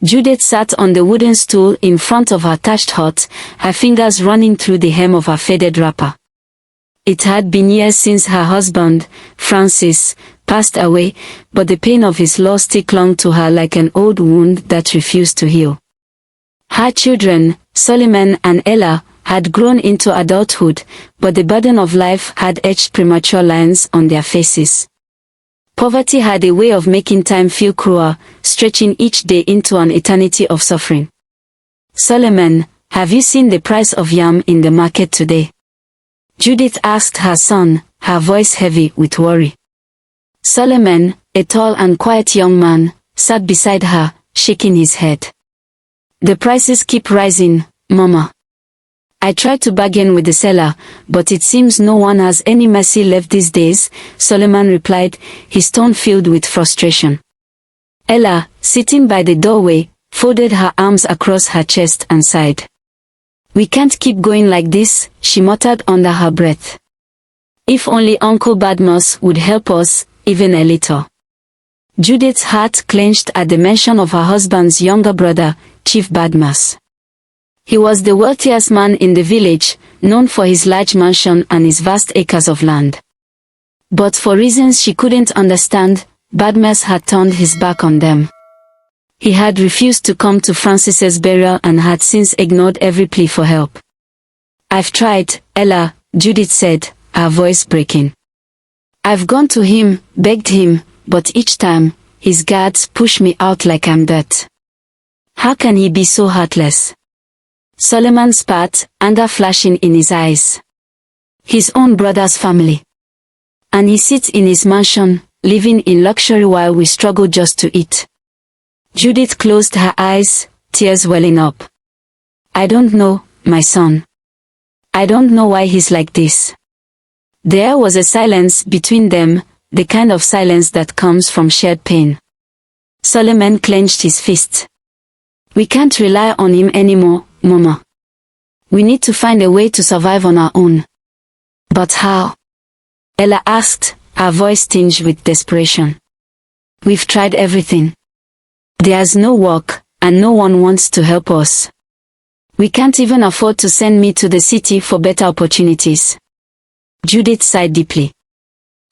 Judith sat on the wooden stool in front of her thatched hut, her fingers running through the hem of her faded wrapper. It had been years since her husband, Francis, passed away, but the pain of his loss still clung to her like an old wound that refused to heal. Her children, Solomon and Ella, had grown into adulthood, but the burden of life had etched premature lines on their faces. Poverty had a way of making time feel cruel, stretching each day into an eternity of suffering. Solomon, have you seen the price of yam in the market today? Judith asked her son, her voice heavy with worry. Solomon, a tall and quiet young man, sat beside her, shaking his head. The prices keep rising, Mama. I tried to bargain with the seller, but it seems no one has any mercy left these days, Solomon replied, his tone filled with frustration. Ella, sitting by the doorway, folded her arms across her chest and sighed. We can't keep going like this, she muttered under her breath. If only Uncle Badmus would help us, even a little. Judith's heart clenched at the mention of her husband's younger brother, Chief Badmus. He was the wealthiest man in the village, known for his large mansion and his vast acres of land. But for reasons she couldn't understand, Badmus had turned his back on them. He had refused to come to Francis's burial and had since ignored every plea for help. I've tried, Ella, Judith said, her voice breaking. I've gone to him, begged him, but each time, his guards push me out like I'm dirt. How can he be so heartless? Solomon spat, anger flashing in his eyes. His own brother's family. And he sits in his mansion, living in luxury while we struggle just to eat. Judith closed her eyes, tears welling up. I don't know, my son. I don't know why he's like this. There was a silence between them, the kind of silence that comes from shared pain. Solomon clenched his fist. We can't rely on him anymore, Mama. We need to find a way to survive on our own. But how? Ella asked, her voice tinged with desperation. We've tried everything. There's no work, and no one wants to help us. We can't even afford to send me to the city for better opportunities. Judith sighed deeply.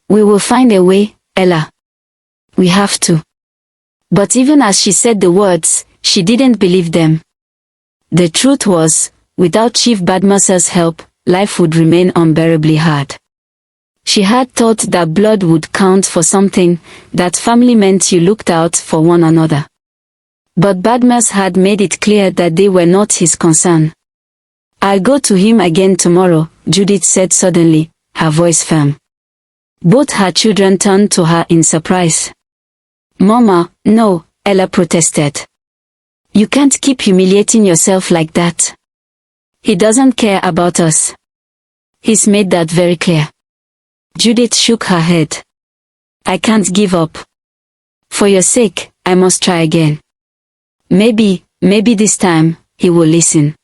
We will find a way, Ella. We have to. But even as she said the words, she didn't believe them. The truth was, without Chief Badmus's help, life would remain unbearably hard. She had thought that blood would count for something, that family meant you looked out for one another. But Badmus had made it clear that they were not his concern. I'll go to him again tomorrow, Judith said suddenly, her voice firm. Both her children turned to her in surprise. Mama, no, Ella protested. You can't keep humiliating yourself like that. He doesn't care about us. He's made that very clear. Judith shook her head. I can't give up. For your sake, I must try again. Maybe this time, he will listen.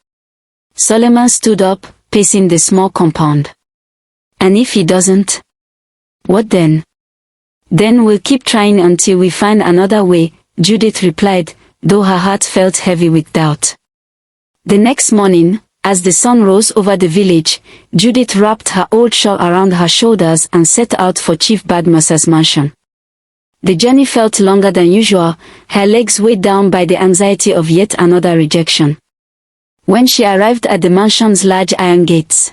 Solomon stood up, pacing the small compound. And if he doesn't? What then? Then we'll keep trying until we find another way, Judith replied, though her heart felt heavy with doubt. The next morning, as the sun rose over the village, Judith wrapped her old shawl around her shoulders and set out for Chief Badmus's mansion. The journey felt longer than usual, her legs weighed down by the anxiety of yet another rejection. When she arrived at the mansion's large iron gates,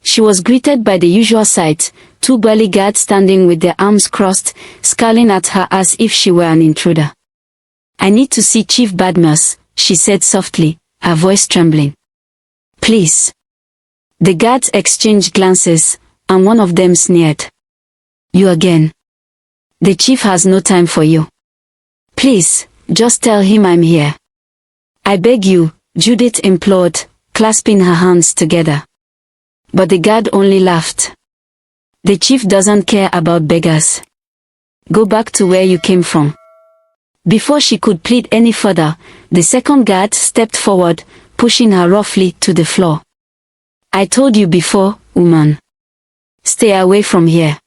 she was greeted by the usual sight, two burly guards standing with their arms crossed, scowling at her as if she were an intruder. I need to see Chief Badmus, she said softly, her voice trembling. Please. The guards exchanged glances, and one of them sneered. You again. The chief has no time for you. Please, just tell him I'm here. I beg you, Judith implored, clasping her hands together. But the guard only laughed. The chief doesn't care about beggars. Go back to where you came from. Before she could plead any further, the second guard stepped forward, pushing her roughly to the floor. I told you before, woman. Stay away from here.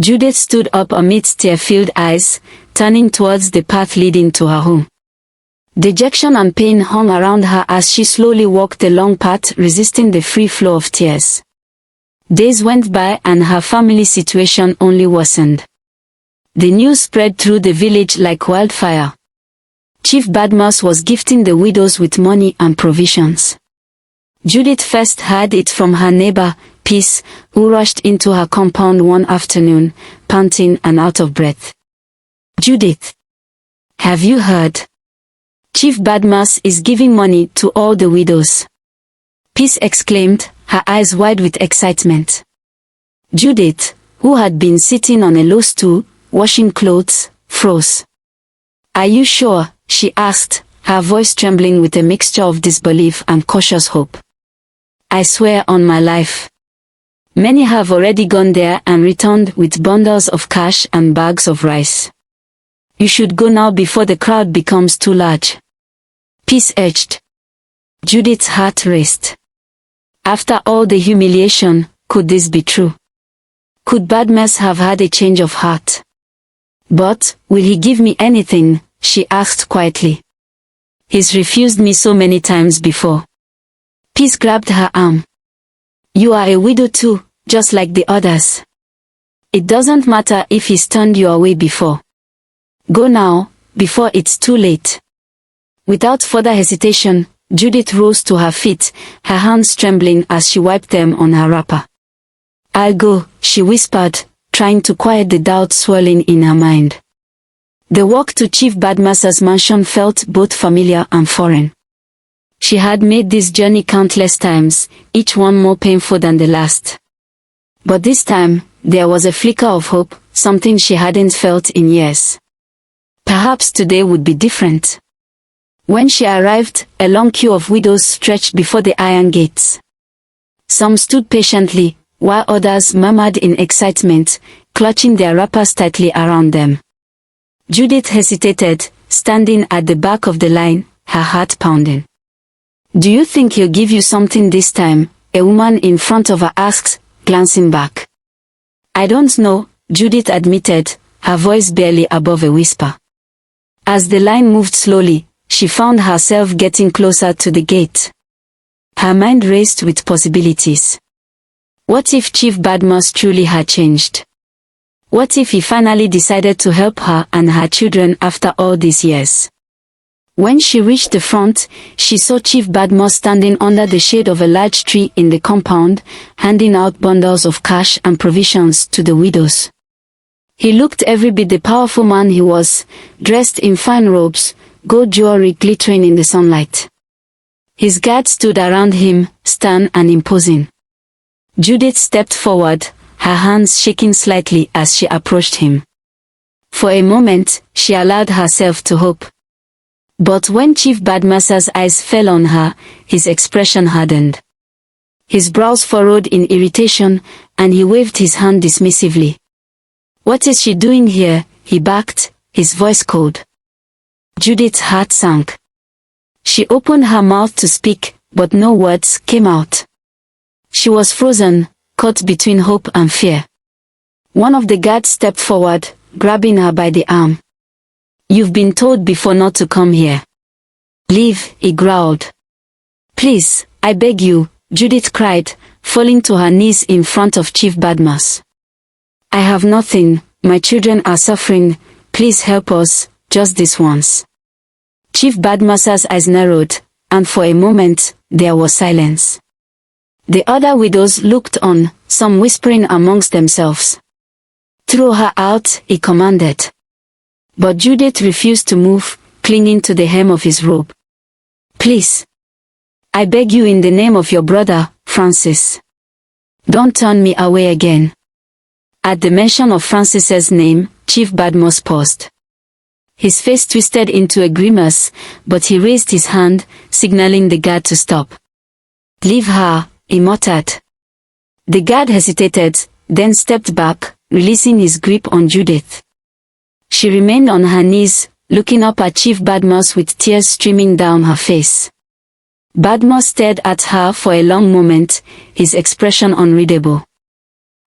Judith stood up amidst tear-filled eyes, turning towards the path leading to her home. Dejection and pain hung around her as she slowly walked the long path, resisting the free flow of tears. Days went by and her family situation only worsened. The news spread through the village like wildfire. Chief Badmus was gifting the widows with money and provisions. Judith first heard it from her neighbor, Peace, who rushed into her compound one afternoon, panting and out of breath. "Judith, have you heard? Chief Badmus is giving money to all the widows." Peace exclaimed, her eyes wide with excitement. Judith, who had been sitting on a low stool, washing clothes, froze. "Are you sure?" she asked, her voice trembling with a mixture of disbelief and cautious hope. "I swear on my life. Many have already gone there and returned with bundles of cash and bags of rice. You should go now before the crowd becomes too large." Peace urged. Judith's heart raced. After all the humiliation, could this be true? Could Badmus have had a change of heart? "But, will he give me anything?" she asked quietly. "He's refused me so many times before." Peace grabbed her arm. "You are a widow too, just like the others. It doesn't matter if he's turned you away before. Go now, before it's too late." Without further hesitation, Judith rose to her feet, her hands trembling as she wiped them on her wrapper. "I'll go," she whispered, trying to quiet the doubt swirling in her mind. The walk to Chief Badmus's mansion felt both familiar and foreign. She had made this journey countless times, each one more painful than the last. But this time, there was a flicker of hope, something she hadn't felt in years. Perhaps today would be different. When she arrived, a long queue of widows stretched before the iron gates. Some stood patiently, while others murmured in excitement, clutching their wrappers tightly around them. Judith hesitated, standing at the back of the line, her heart pounding. "Do you think he'll give you something this time?" a woman in front of her asked, glancing back. "I don't know," Judith admitted, her voice barely above a whisper. As the line moved slowly, she found herself getting closer to the gate. Her mind raced with possibilities. What if Chief Badmus truly had changed? What if he finally decided to help her and her children after all these years? When she reached the front, she saw Chief Badmus standing under the shade of a large tree in the compound, handing out bundles of cash and provisions to the widows. He looked every bit the powerful man he was, dressed in fine robes, gold jewelry glittering in the sunlight. His guards stood around him, stern and imposing. Judith stepped forward, her hands shaking slightly as she approached him. For a moment, she allowed herself to hope. But when Chief Badmus's eyes fell on her, his expression hardened. His brows furrowed in irritation, and he waved his hand dismissively. "What is she doing here?" he barked, his voice cold. Judith's heart sank. She opened her mouth to speak, but no words came out. She was frozen, caught between hope and fear. One of the guards stepped forward, grabbing her by the arm. "You've been told before not to come here. Leave," he growled. "Please, I beg you," Judith cried, falling to her knees in front of Chief Badmus. "I have nothing, my children are suffering, please help us, just this once." Chief Badmus's eyes narrowed, and for a moment, there was silence. The other widows looked on, some whispering amongst themselves. "Throw her out," he commanded. But Judith refused to move, clinging to the hem of his robe. "Please. I beg you in the name of your brother, Francis. Don't turn me away again." At the mention of Francis's name, Chief Badmus paused. His face twisted into a grimace, but he raised his hand, signaling the guard to stop. "Leave her," he muttered. The guard hesitated, then stepped back, releasing his grip on Judith. She remained on her knees, looking up at Chief Badmus with tears streaming down her face. Badmus stared at her for a long moment, his expression unreadable.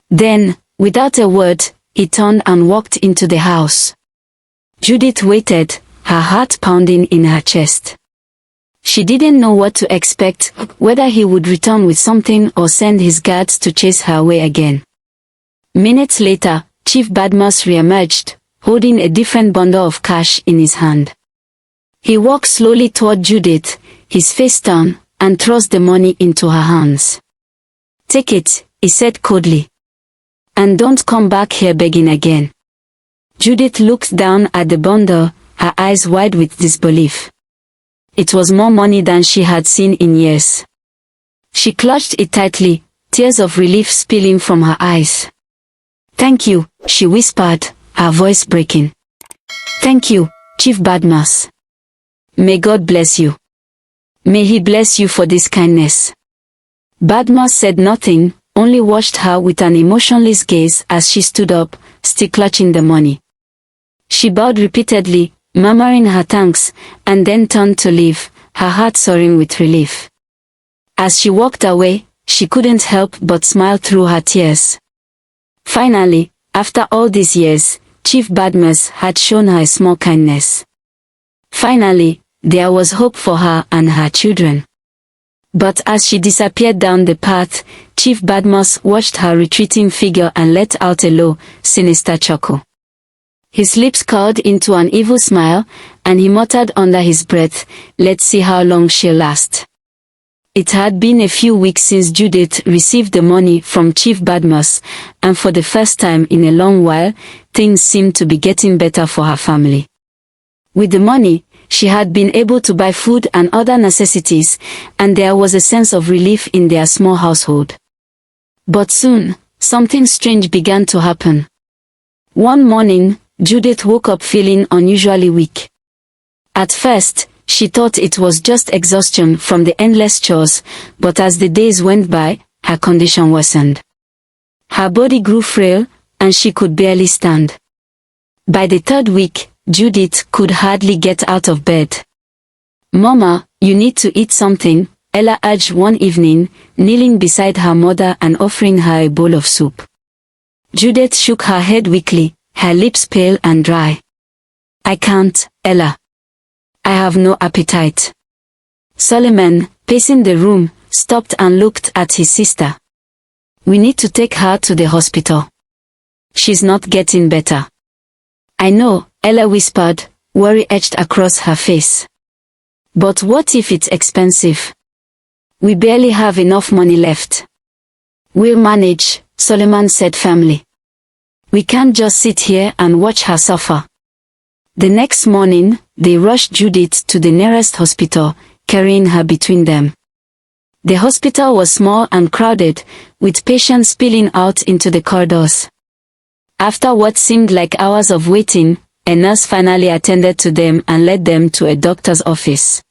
Then, without a word, he turned and walked into the house. Judith waited, her heart pounding in her chest. She didn't know what to expect, whether he would return with something or send his guards to chase her away again. Minutes later, Chief Badmus re-emerged, holding a different bundle of cash in his hand. He walked slowly toward Judith, his face stern, and thrust the money into her hands. "Take it," he said coldly. "And don't come back here begging again." Judith looked down at the bundle, her eyes wide with disbelief. It was more money than she had seen in years. She clutched it tightly, tears of relief spilling from her eyes. "Thank you," she whispered, her voice breaking. "Thank you, Chief Badmus. May God bless you. May He bless you for this kindness." Badmus said nothing, only watched her with an emotionless gaze as she stood up, still clutching the money. She bowed repeatedly, murmuring her thanks, and then turned to leave, her heart soaring with relief. As she walked away, she couldn't help but smile through her tears. Finally, after all these years, Chief Badmus had shown her a small kindness. Finally, there was hope for her and her children. But as she disappeared down the path, Chief Badmus watched her retreating figure and let out a low, sinister chuckle. His lips curled into an evil smile, and he muttered under his breath, "Let's see how long she'll last." It had been a few weeks since Judith received the money from Chief Badmus, and for the first time in a long while, things seemed to be getting better for her family. With the money, she had been able to buy food and other necessities, and there was a sense of relief in their small household. But soon, something strange began to happen. One morning, Judith woke up feeling unusually weak. At first, she thought it was just exhaustion from the endless chores, but as the days went by, her condition worsened. Her body grew frail, and she could barely stand. By the third week, Judith could hardly get out of bed. "Mama, you need to eat something," Ella urged one evening, kneeling beside her mother and offering her a bowl of soup. Judith shook her head weakly, her lips pale and dry. "I can't, Ella. I have no appetite." Solomon, pacing the room, stopped and looked at his sister. "We need to take her to the hospital. She's not getting better." "I know," Ella whispered, worry etched across her face. "But what if it's expensive? We barely have enough money left." "We'll manage," Solomon said firmly. "We can't just sit here and watch her suffer." The next morning, they rushed Judith to the nearest hospital, carrying her between them. The hospital was small and crowded, with patients spilling out into the corridors. After what seemed like hours of waiting, a nurse finally attended to them and led them to a doctor's office.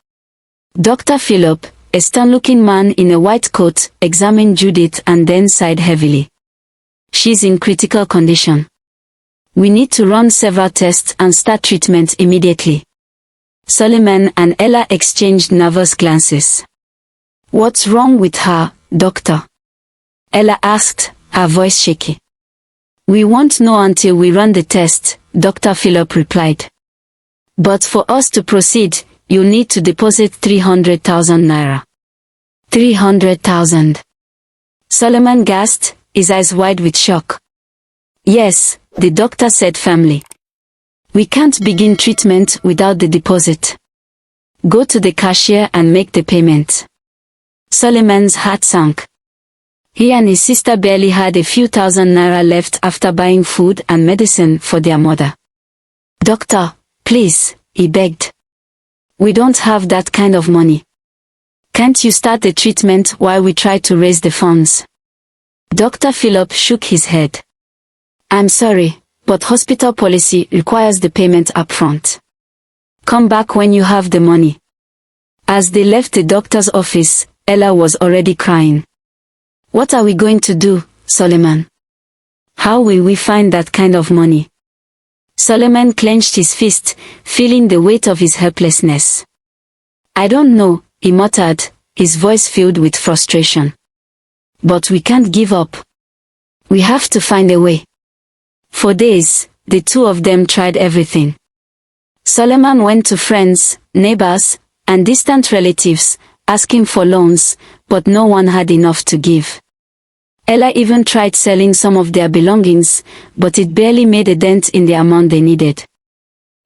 Dr. Philip, a stern-looking man in a white coat, examined Judith and then sighed heavily. "She's in critical condition. We need to run several tests and start treatment immediately." Solomon and Ella exchanged nervous glances. "What's wrong with her, doctor?" Ella asked, her voice shaky. "We won't know until we run the test," Dr. Philip replied. "But for us to proceed, you'll need to deposit 300,000 naira. 300,000. Solomon gasped, his eyes wide with shock. "Yes," the doctor said firmly. "We can't begin treatment without the deposit. Go to the cashier and make the payment." Solomon's heart sank. He and his sister barely had a few thousand naira left after buying food and medicine for their mother. "Doctor, please," he begged. "We don't have that kind of money. Can't you start the treatment while we try to raise the funds?" Dr. Philip shook his head. "I'm sorry, but hospital policy requires the payment upfront. Come back when you have the money." As they left the doctor's office, Ella was already crying. "What are we going to do, Solomon? How will we find that kind of money?" Solomon clenched his fist, feeling the weight of his helplessness. "I don't know," he muttered, his voice filled with frustration. "But we can't give up. We have to find a way." For days, the two of them tried everything. Solomon went to friends, neighbors, and distant relatives, asking for loans, but no one had enough to give. Ella even tried selling some of their belongings, but it barely made a dent in the amount they needed.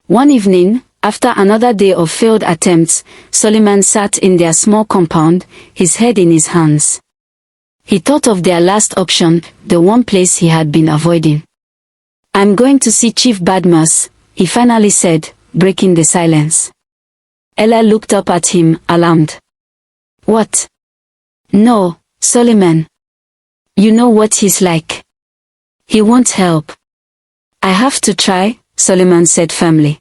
One evening, after another day of failed attempts, Solomon sat in their small compound, his head in his hands. He thought of their last option, the one place he had been avoiding. "I'm going to see Chief Badmus," he finally said, breaking the silence. Ella looked up at him, alarmed. "What?" "No, Solomon. You know what he's like. He won't help." "I have to try," Solomon said firmly.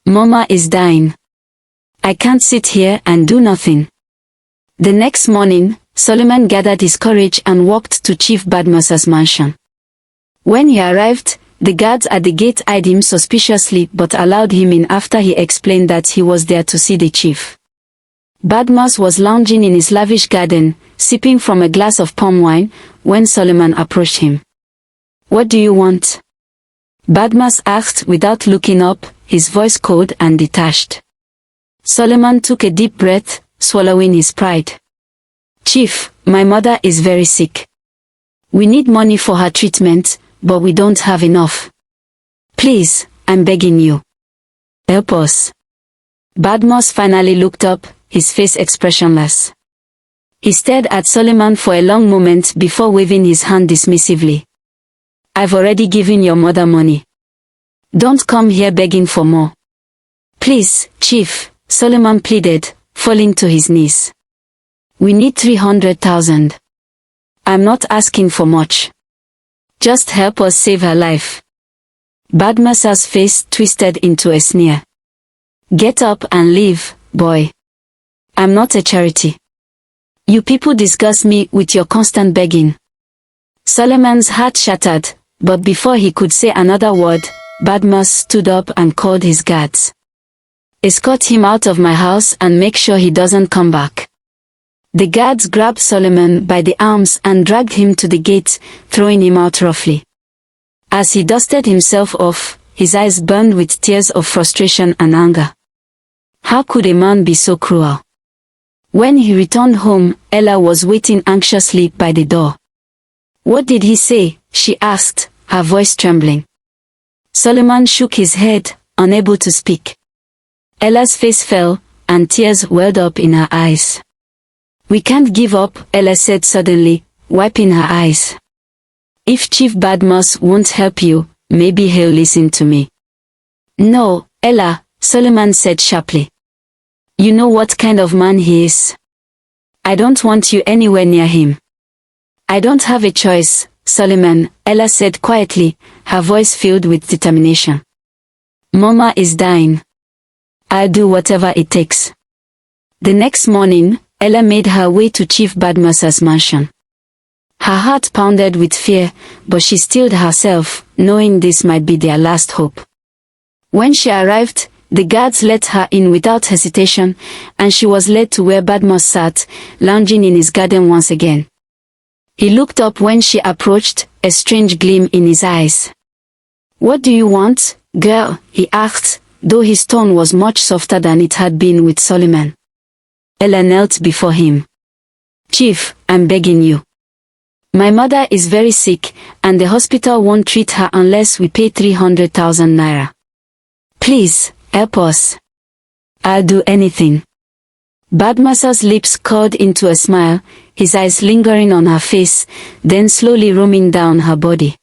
"Mama is dying. I can't sit here and do nothing." The next morning, Solomon gathered his courage and walked to Chief Badmus's mansion. When he arrived, the guards at the gate eyed him suspiciously but allowed him in after he explained that he was there to see the chief. Badmus was lounging in his lavish garden, sipping from a glass of palm wine, when Solomon approached him. "What do you want?" Badmus asked without looking up, his voice cold and detached. Solomon took a deep breath, swallowing his pride. "Chief, my mother is very sick. We need money for her treatment, but we don't have enough. Please, I'm begging you. Help us." Badmus finally looked up, his face expressionless. He stared at Solomon for a long moment before waving his hand dismissively. "I've already given your mother money. Don't come here begging for more." "Please, Chief," Solomon pleaded, falling to his knees. "We need 300,000. I'm not asking for much. Just help us save her life." Badmus's face twisted into a sneer. "Get up and leave, boy. I'm not a charity. You people disgust me with your constant begging." Solomon's heart shattered, but before he could say another word, Badmus stood up and called his guards. "Escort him out of my house and make sure he doesn't come back." The guards grabbed Solomon by the arms and dragged him to the gate, throwing him out roughly. As he dusted himself off, his eyes burned with tears of frustration and anger. How could a man be so cruel? When he returned home, Ella was waiting anxiously by the door. "What did he say?" she asked, her voice trembling. Solomon shook his head, unable to speak. Ella's face fell, and tears welled up in her eyes. "We can't give up," Ella said suddenly, wiping her eyes. "If Chief Badmus won't help you, maybe he'll listen to me." "No, Ella," Solomon said sharply. "You know what kind of man he is. I don't want you anywhere near him." "I don't have a choice, Solomon," Ella said quietly, her voice filled with determination. "Mama is dying. I'll do whatever it takes." The next morning, Ella made her way to Chief Badmus's mansion. Her heart pounded with fear, but she steeled herself, knowing this might be their last hope. When she arrived, the guards let her in without hesitation, and she was led to where Badmus sat, lounging in his garden once again. He looked up when she approached, a strange gleam in his eyes. "What do you want, girl?" he asked, though his tone was much softer than it had been with Solomon. Ella knelt before him. "Chief, I'm begging you. My mother is very sick, and the hospital won't treat her unless we pay 300,000 naira. Please, help us. I'll do anything." Badmus's lips curled into a smile, his eyes lingering on her face, then slowly roaming down her body.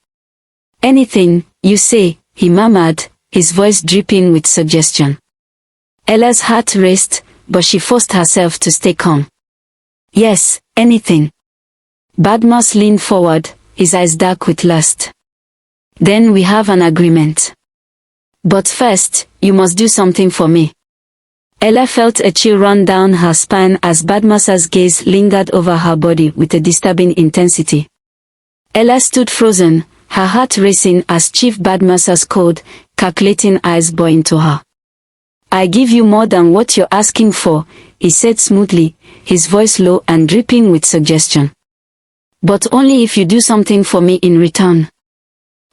"Anything, you say," he murmured, his voice dripping with suggestion. Ella's heart raced, but she forced herself to stay calm. "Yes, anything." Badmus leaned forward, his eyes dark with lust. "Then we have an agreement. But first, you must do something for me." Ella felt a chill run down her spine as Badmus's gaze lingered over her body with a disturbing intensity. Ella stood frozen, her heart racing as Chief Badmus's cold, calculating eyes bore into her. "I give you more than what you're asking for," he said smoothly, his voice low and dripping with suggestion. "But only if you do something for me in return."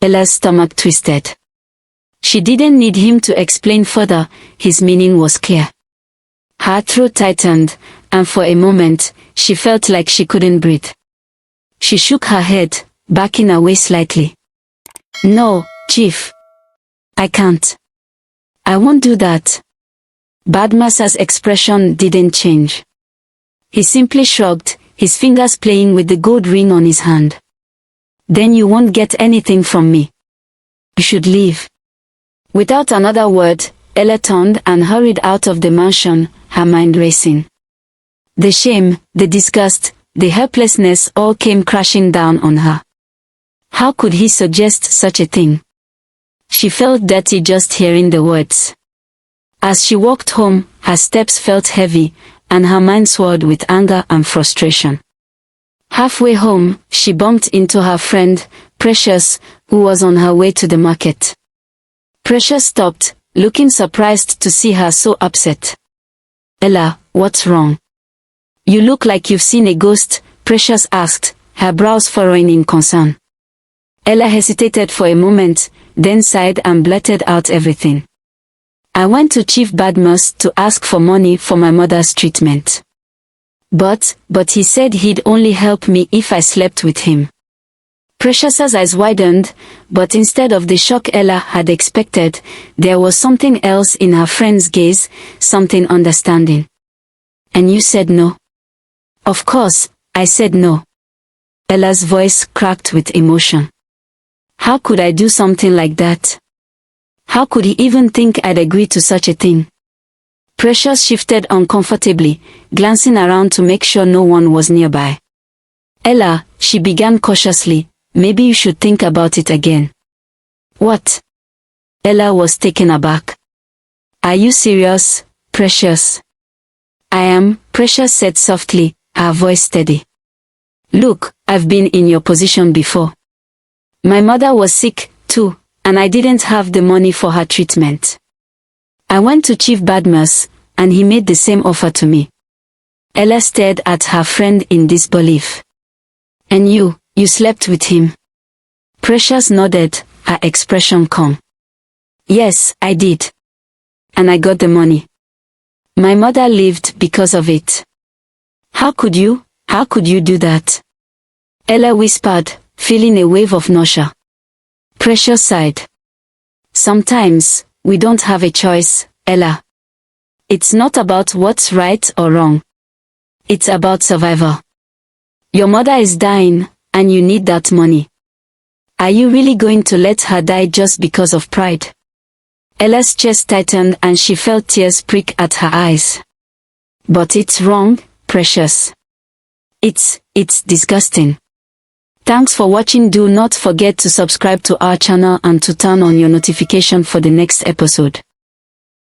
Ella's stomach twisted. She didn't need him to explain further, his meaning was clear. Her throat tightened, and for a moment, she felt like she couldn't breathe. She shook her head, backing away slightly. No, Chief. I can't. I won't do that. Badmasa's expression didn't change. He simply shrugged, his fingers playing with the gold ring on his hand. Then you won't get anything from me. You should leave. Without another word, Ella turned and hurried out of the mansion, her mind racing. The shame, the disgust, the helplessness all came crashing down on her. How could he suggest such a thing? She felt dirty just hearing the words. As she walked home, her steps felt heavy, and her mind swirled with anger and frustration. Halfway home, she bumped into her friend, Precious, who was on her way to the market. Precious stopped, looking surprised to see her so upset. Ella, what's wrong? You look like you've seen a ghost, Precious asked, her brows furrowing in concern. Ella hesitated for a moment, then sighed and blurted out everything. I went to Chief Badmus to ask for money for my mother's treatment. But he said he'd only help me if I slept with him. Precious's eyes widened, but instead of the shock Ella had expected, there was something else in her friend's gaze, something understanding. And you said no? Of course, I said no. Ella's voice cracked with emotion. How could I do something like that? How could he even think I'd agree to such a thing? Precious shifted uncomfortably, glancing around to make sure no one was nearby. Ella, she began cautiously, maybe you should think about it again. What? Ella was taken aback. Are you serious, Precious? I am, Precious said softly, her voice steady. Look, I've been in your position before. My mother was sick, too, and I didn't have the money for her treatment. I went to Chief Badmus, and he made the same offer to me. Ella stared at her friend in disbelief. And you slept with him? Precious nodded, her expression calm. Yes, I did. And I got the money. My mother lived because of it. How could you do that? Ella whispered, feeling a wave of nausea. Precious sighed. Sometimes, we don't have a choice, Ella. It's not about what's right or wrong. It's about survival. Your mother is dying, and you need that money. Are you really going to let her die just because of pride? Ella's chest tightened and she felt tears prick at her eyes. But it's wrong, Precious. It's disgusting. Thanks for watching. Do not forget to subscribe to our channel and to turn on your notification for the next episode.